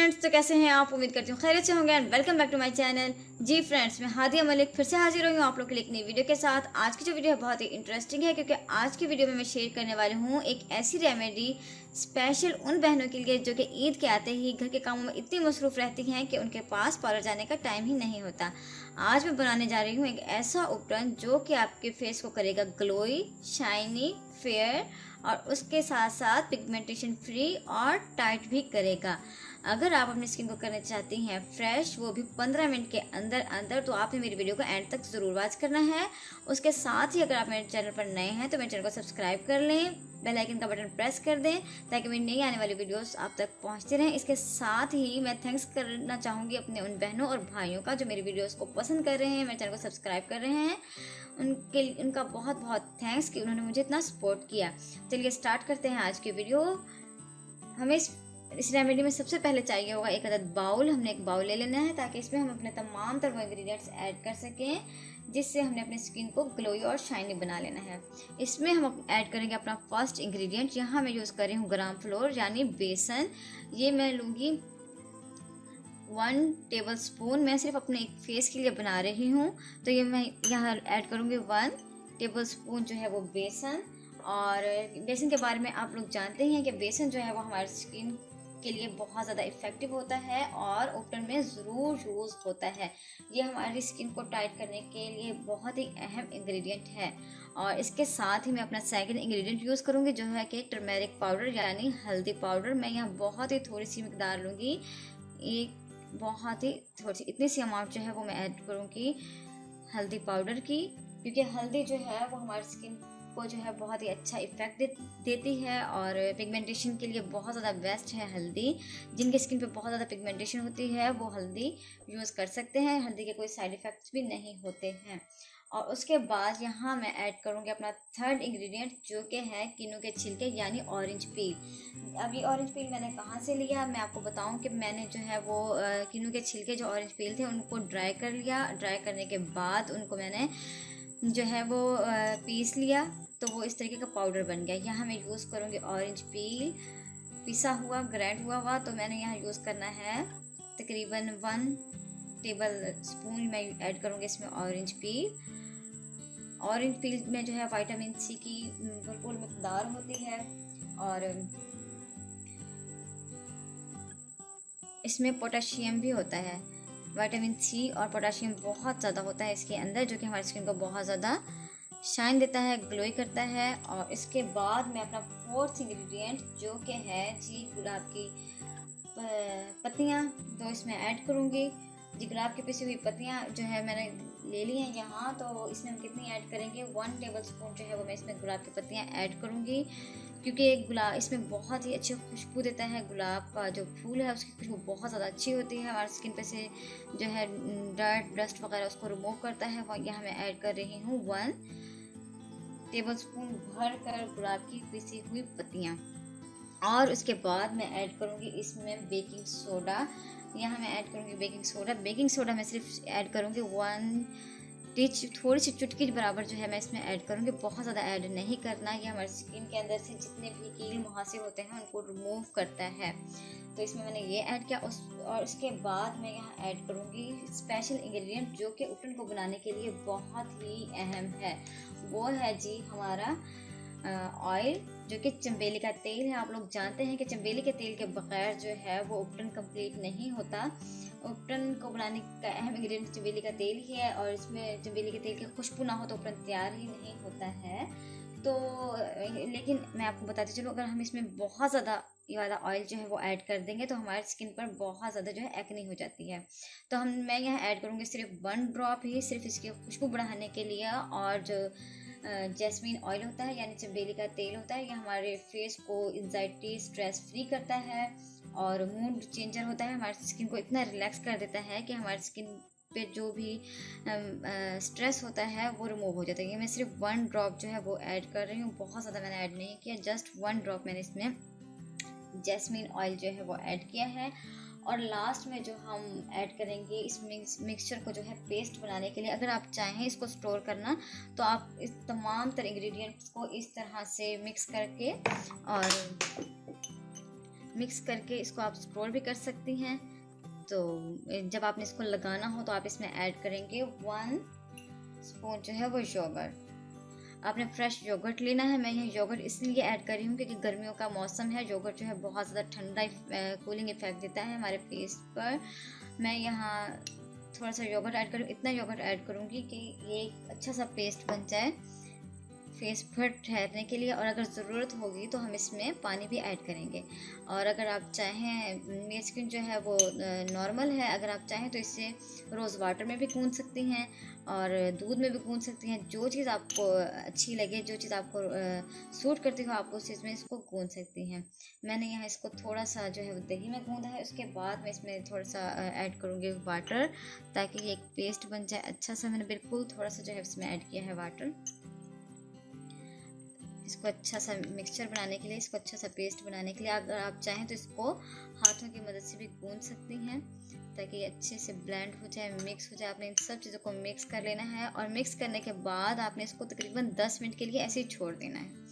Friends, तो कैसे हैं आप? उम्मीद करती हूँ खैरियत से होंगे and welcome back to my channel. जी फ्रेंड्स, मैं हादिया मलिक फिर से हाजिर हुई हूँ आप लोग के लिए एक नई वीडियो के साथ। आज की जो वीडियो है बहुत ही इंटरेस्टिंग है, क्योंकि आज की वीडियो में मैं शेयर करने वाली हूँ एक ऐसी रेमेडी स्पेशल उन बहनों के लिए जो कि ईद के आते ही घर के कामों में इतनी मसरूफ़ रहती हैं कि उनके पास पार्लर जाने का टाइम ही नहीं होता। आज मैं बनाने जा रही हूँ एक ऐसा उपकरण जो कि आपके फेस को करेगा ग्लोई, शाइनी, फेयर और उसके साथ साथ पिगमेंटेशन फ्री और टाइट भी करेगा। अगर आप अपनी स्किन को करना चाहती हैं फ्रेश, वो भी 15 मिनट के अंदर अंदर, तो आपने मेरी वीडियो को एंड तक ज़रूर वॉच करना है। उसके साथ ही अगर आप मेरे चैनल पर नए हैं तो मेरे चैनल को सब्सक्राइब कर लें, बेल आइकन का बटन प्रेस कर दें ताकि मेरी नई आने वाली वीडियोस आप तक पहुंचती रहें। इसके साथ ही मैं थैंक्स करना चाहूँगी अपने उन बहनों और भाइयों का जो मेरी वीडियोस को पसंद कर रहे हैं, मेरे चैनल को सब्सक्राइब कर रहे हैं। उनका बहुत बहुत थैंक्स कि उन्होंने मुझे इतना सपोर्ट किया। चलिए स्टार्ट करते हैं आज की वीडियो। हमें इस रेमेडी में सबसे पहले चाहिए होगा एक अदद बाउल। हमने एक बाउल ले लेना है ताकि इसमें हम अपने तमाम तरह इंग्रेडिएंट्स ऐड कर सकें, जिससे हमने अपनी स्किन को ग्लोई और शाइनी बना लेना है। इसमें हम ऐड करेंगे अपना फर्स्ट इंग्रेडिएंट। यहाँ मैं यूज़ कर रही हूँ ग्राम फ्लोर यानी बेसन। ये मैं लूँगी 1 टेबल स्पून। मैं सिर्फ अपने एक फेस के लिए बना रही हूँ, तो ये मैं यहाँ ऐड करूँगी 1 टेबल स्पून जो है वो बेसन। और बेसन के बारे में आप लोग जानते हैं कि बेसन जो है वो हमारी स्किन के लिए बहुत ज़्यादा इफ़ेक्टिव होता है और उपटन में ज़रूर यूज़ होता है। ये हमारी स्किन को टाइट करने के लिए बहुत ही अहम इंग्रेडिएंट है। और इसके साथ ही मैं अपना सेकंड इंग्रेडिएंट यूज़ करूँगी जो है कि टर्मेरिक पाउडर यानी हल्दी पाउडर। मैं यहाँ बहुत ही थोड़ी सी मकदार लूँगी, एक बहुत ही थोड़ी सी, इतनी सी अमाउंट जो है वो मैं ऐड करूँगी हल्दी पाउडर की, क्योंकि हल्दी जो है वो हमारी स्किन को जो है बहुत ही अच्छा इफेक्ट देती है और पिगमेंटेशन के लिए बहुत ज़्यादा बेस्ट है हल्दी। जिनके स्किन पे बहुत ज़्यादा पिगमेंटेशन होती है वो हल्दी यूज़ कर सकते हैं। हल्दी के कोई साइड इफ़ेक्ट्स भी नहीं होते हैं। और उसके बाद यहाँ मैं ऐड करूँगी अपना थर्ड इंग्रेडिएंट जो कि है किनू के छिलके यानी ऑरेंज पील। अब ये ऑरेंज पील मैंने कहाँ से लिया, मैं आपको बताऊँ कि मैंने जो है वो किनू के छिलके जो ऑरेंज पील थे उनको ड्राई कर लिया। ड्राई करने के बाद उनको मैंने जो है वो पीस लिया, तो वो इस तरीके का पाउडर बन गया। यहाँ मैं यूज़ करूँगी ऑरेंज पील पिसा हुआ, ग्राइंड हुआ। तो मैंने यहाँ यूज़ करना है तकरीबन 1 टेबल स्पून मैं ऐड करूँगी इसमें ऑरेंज पील। ऑरेंज पील में जो है विटामिन सी की भरपूर मकदार होती है और इसमें पोटेशियम भी होता है। विटामिन सी और पोटेशियम बहुत ज़्यादा होता है इसके अंदर, जो कि हमारी स्किन को बहुत ज़्यादा शाइन देता है, ग्लोई करता है। और इसके बाद मैं अपना फोर्थ इंग्रेडिएंट जो कि है जी गुलाब की पत्तियाँ, तो इसमें ऐड करूँगी। जी गुलाब की पिसी हुई पत्तियाँ जो है मैंने ले ली हैं यहाँ, तो इसमें हम कितनी ऐड करेंगे 1 टेबल स्पून जो है वो मैं इसमें गुलाब की पत्तियाँ ऐड करूँगी, क्योंकि गुलाब इसमें बहुत ही अच्छी खुशबू देता है। गुलाब का जो फूल है उसकी खुशबू बहुत ज़्यादा अच्छी होती है, हमारी स्किन पे से जो है डर्ट डस्ट वगैरह उसको रिमूव करता है। वह यहाँ मैं ऐड कर रही हूँ 1 टेबल स्पून भर कर गुलाब की पिसी हुई पत्तियाँ। और उसके बाद मैं ऐड करूँगी इसमें बेकिंग सोडा। यहाँ मैं ऐड करूँगी बेकिंग सोडा। बेकिंग सोडा मैं सिर्फ ऐड करूँगी 1 थोड़ी सी चुटकी बराबर जो है मैं इसमें ऐड करूँगी, बहुत ज़्यादा ऐड नहीं करना। ये हमारी स्किन के अंदर से जितने भी कील मुहासे होते हैं उनको रिमूव करता है। तो इसमें मैंने ये ऐड किया और उसके बाद मैं यहाँ ऐड करूँगी स्पेशल इंग्रेडिएंट जो कि उपटन को बनाने के लिए बहुत ही अहम है। वो है जी हमारा ऑयल, जो कि चंबेली का तेल है। आप लोग जानते हैं कि चंबेली के तेल के बगैर जो है वो उपटन कंप्लीट नहीं होता। उपटन को बनाने का अहम इंग्रेडिएंट चंबेली का तेल ही है, और इसमें चंबेली के तेल की खुशबू ना हो तो उपटन तैयार ही नहीं होता है। तो लेकिन मैं आपको बताती चलूँ, अगर हम इसमें बहुत ज़्यादा ये वाला ऑयल जो है वो ऐड कर देंगे तो हमारी स्किन पर बहुत ज़्यादा जो है एक्ने हो जाती है। तो मैं यहाँ ऐड करूँगी सिर्फ 1 ड्रॉप ही, सिर्फ इसकी खुशबू बढ़ाने के लिए। और जो जैस्मीन ऑयल होता है यानी चमेली का तेल होता है, ये हमारे फेस को एंजाइटी स्ट्रेस फ्री करता है और मूड चेंजर होता है। हमारी स्किन को इतना रिलैक्स कर देता है कि हमारी स्किन पे जो भी स्ट्रेस होता है वो रिमूव हो जाता है। ये मैं सिर्फ 1 ड्रॉप जो है वो ऐड कर रही हूँ, बहुत ज़्यादा मैंने ऐड नहीं किया, जस्ट 1 ड्रॉप मैंने इसमें जैस्मीन ऑयल जो है वो ऐड किया है। और लास्ट में जो हम ऐड करेंगे इस मिक्सचर को जो है पेस्ट बनाने के लिए, अगर आप चाहें इसको स्टोर करना तो आप इस तमाम तरह इंग्रेडिएंट्स को इस तरह से मिक्स करके और मिक्स करके इसको आप स्क्रॉल भी कर सकती हैं। तो जब आपने इसको लगाना हो तो आप इसमें ऐड करेंगे 1 स्पून जो है वो योगर्ट। आपने फ्रेश योगर्ट लेना है। मैं यहाँ योगर्ट इसलिए ऐड कर रही हूँ क्योंकि गर्मियों का मौसम है। योगर्ट जो है बहुत ज़्यादा ठंडा कूलिंग इफेक्ट देता है हमारे फेस पर। मैं यहाँ थोड़ा सा योगर्ट ऐड करूँ, इतना योगर्ट ऐड करूँगी कि ये एक अच्छा सा पेस्ट बन जाए फेस पर ठहरने के लिए। और अगर ज़रूरत होगी तो हम इसमें पानी भी ऐड करेंगे। और अगर आप चाहें, मेरी स्किन जो है वो नॉर्मल है, अगर आप चाहें तो इसे रोज़ वाटर में भी गूंथ सकती हैं और दूध में भी गूंथ सकती हैं। जो चीज़ आपको अच्छी लगे, जो चीज़ आपको सूट करती हो, आप उस चीज़ में इसको गूंथ सकती हैं। मैंने यहाँ इसको थोड़ा सा जो है वो दही में गूंथा है। उसके बाद मैं इसमें थोड़ा सा ऐड करूँगी वाटर, ताकि ये एक पेस्ट बन जाए अच्छा सा। मैंने बिल्कुल थोड़ा सा जो है इसमें ऐड किया है वाटर, इसको अच्छा सा मिक्सचर बनाने के लिए, इसको अच्छा सा पेस्ट बनाने के लिए। अगर आप चाहें तो इसको हाथों की मदद से भी गूंथ सकती हैं, ताकि ये अच्छे से ब्लेंड हो जाए, मिक्स हो जाए। आपने इन सब चीज़ों को मिक्स कर लेना है और मिक्स करने के बाद आपने इसको तकरीबन 10 मिनट के लिए ऐसे ही छोड़ देना है,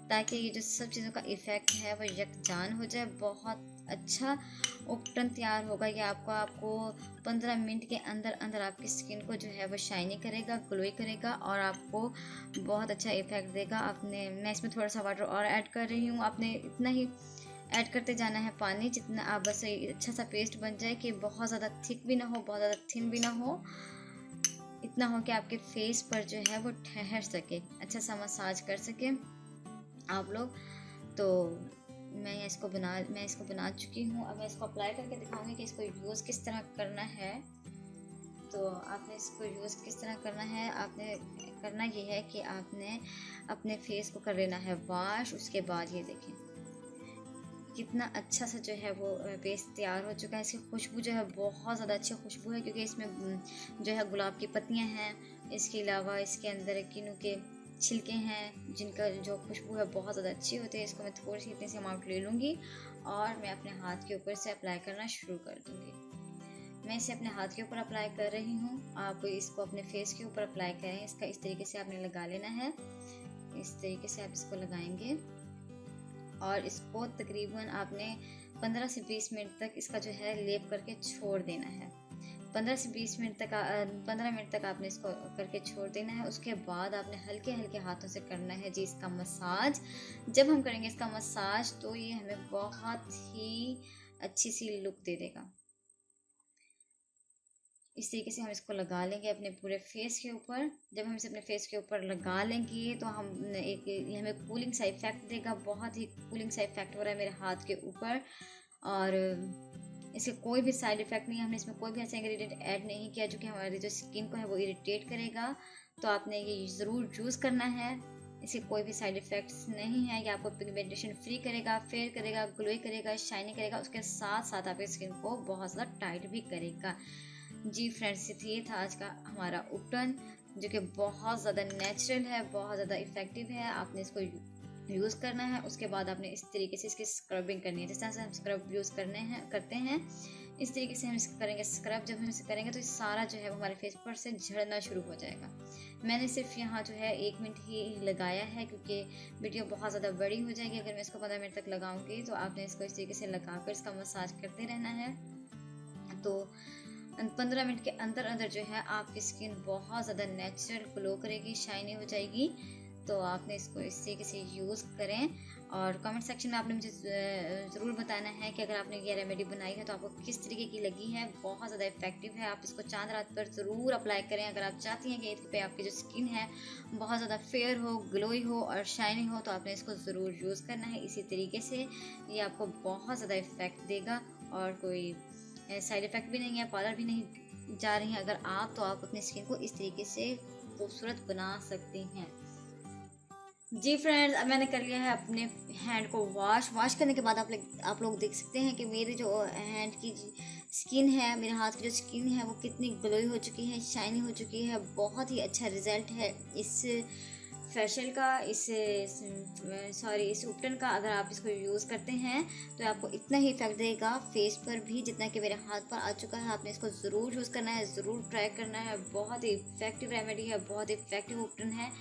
ताकि ये जो सब चीज़ों का इफ़ेक्ट है वो यकजान हो जाए। बहुत अच्छा उपटन तैयार होगा ये आपको 15 मिनट के अंदर अंदर आपकी स्किन को जो है वो शाइनी करेगा, ग्लोई करेगा और आपको बहुत अच्छा इफेक्ट देगा। आपने, मैं इसमें थोड़ा सा वाटर और ऐड कर रही हूँ। आपने इतना ही ऐड करते जाना है पानी, जितना आप बस अच्छा सा पेस्ट बन जाए कि बहुत ज़्यादा थिक भी ना हो, बहुत ज़्यादा थिन भी ना हो। इतना हो कि आपके फेस पर जो है वो ठहर सके, अच्छा सा मसाज कर सके आप लोग। तो मैं इसको बना चुकी हूँ। अब मैं इसको अप्लाई करके दिखाऊंगी कि इसको यूज़ किस तरह करना है। तो आपने इसको यूज़ किस तरह करना है, आपने करना ये है कि आपने अपने फेस को कर लेना है वॉश। उसके बाद ये देखें कितना अच्छा सा जो है वो पेस्ट तैयार हो चुका है। इसकी खुशबू जो है बहुत ज़्यादा अच्छी खुशबू है, क्योंकि इसमें जो है गुलाब की पत्तियाँ हैं। इसके अलावा इसके अंदर किन्नू के छिलके हैं, जिनका जो खुशबू है बहुत ज़्यादा अच्छी होती है। इसको मैं थोड़ी सी इतनी सी अमाउंट ले लूँगी और मैं अपने हाथ के ऊपर से अप्लाई करना शुरू कर दूँगी। मैं इसे अपने हाथ के ऊपर अप्लाई कर रही हूँ, आप इसको अपने फेस के ऊपर अप्लाई करें। इसका इस तरीके से आपने लगा लेना है, इस तरीके से आप इसको लगाएंगे और इसको तकरीबन आपने 15 से 20 मिनट तक इसका जो है लेप करके छोड़ देना है। 15 मिनट तक आपने इसको करके छोड़ देना है। उसके बाद आपने हल्के हल्के हाथों से करना है जी इसका मसाज। जब हम करेंगे इसका मसाज तो ये हमें बहुत ही अच्छी सी लुक दे देगा। इस तरीके से हम इसको लगा लेंगे अपने पूरे फेस के ऊपर। जब हम इसे अपने फेस के ऊपर लगा लेंगे तो ये हमें कूलिंग सा इफेक्ट देगा। बहुत ही कूलिंग सा इफेक्ट हो रहा है मेरे हाथ के ऊपर और इसके कोई भी साइड इफेक्ट नहीं है। हमने इसमें कोई भी ऐसा इंग्रेडिएंट ऐड नहीं किया जो कि हमारी जो स्किन को है वो इरिटेट करेगा। तो आपने ये ज़रूर यूज़ करना है। इसके कोई भी साइड इफ़ेक्ट्स नहीं है। ये आपको पिगमेंटेशन फ्री करेगा, फेयर करेगा, ग्लोई करेगा, शाइनिंग करेगा। उसके साथ साथ आपकी स्किन को बहुत ज़्यादा टाइट भी करेगा। जी फ्रेंड्स, ये था आज का हमारा उपटन, जो कि बहुत ज़्यादा नेचुरल है, बहुत ज़्यादा इफ़ेक्टिव है। आपने इसको यूज़ करना है। उसके बाद आपने इस तरीके से इसकी स्क्रबिंग करनी है। जिस तरह से हम स्क्रब यूज़ करते हैं इस तरीके से हम इसको करेंगे स्क्रब। जब हम इसे करेंगे तो सारा जो है वो हमारे फेस पर से झड़ना शुरू हो जाएगा। मैंने सिर्फ यहाँ जो है 1 मिनट ही लगाया है, क्योंकि वीडियो बहुत ज़्यादा बड़ी हो जाएगी अगर मैं इसको 15 मिनट तक लगाऊंगी। तो आपने इसको इस तरीके से लगाकर इसका मसाज करते रहना है। तो 15 मिनट के अंदर अंदर जो है आपकी स्किन बहुत ज़्यादा नेचुरल ग्लो करेगी, शाइनी हो जाएगी। तो आपने इसको इस तरीके से यूज़ करें और कमेंट सेक्शन में आपने मुझे ज़रूर बताना है कि अगर आपने ये रेमेडी बनाई है तो आपको किस तरीके की लगी है। बहुत ज़्यादा इफेक्टिव है। आप इसको चांद रात पर ज़रूर अप्लाई करें अगर आप चाहती हैं कि इस पर आपकी जो स्किन है बहुत ज़्यादा फेयर हो, ग्लोई हो और शाइनी हो। तो आपने इसको ज़रूर यूज़ करना है। इसी तरीके से ये आपको बहुत ज़्यादा इफेक्ट देगा और कोई साइड इफ़ेक्ट भी नहीं है, पार्लर भी नहीं जा रही हैं अगर आप, तो आप अपनी स्किन को इस तरीके से खूबसूरत बना सकती हैं। जी फ्रेंड्स, अब मैंने कर लिया है अपने हैंड को वॉश करने के बाद आप लोग देख सकते हैं कि मेरे जो हैंड की स्किन है, मेरे हाथ की जो स्किन है वो कितनी ग्लोई हो चुकी है, शाइनी हो चुकी है। बहुत ही अच्छा रिजल्ट है इस फेशियल का इस उपटन का अगर आप इसको यूज़ करते हैं तो आपको इतना ही इफेक्ट देगा फेस पर भी जितना कि मेरे हाथ पर आ चुका है। आपने इसको ज़रूर यूज़ करना है, ज़रूर ट्राई करना है। बहुत ही इफेक्टिव रेमेडी है, बहुत इफेक्टिव उपटन है।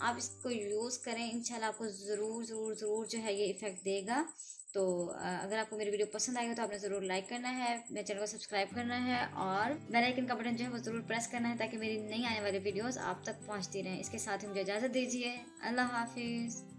आप इसको यूज़ करें, इंशाल्लाह आपको ज़रूर ज़रूर ज़रूर जो है ये इफ़ेक्ट देगा। तो अगर आपको मेरी वीडियो पसंद आई हो तो आपने ज़रूर लाइक करना है, मेरे चैनल को सब्सक्राइब करना है और बेल आइकन का बटन जो है वो ज़रूर प्रेस करना है ताकि मेरी नई आने वाली वीडियोस आप तक पहुंचती रहें। इसके साथ ही मुझे इजाज़त दीजिए। अल्लाह हाफिज़।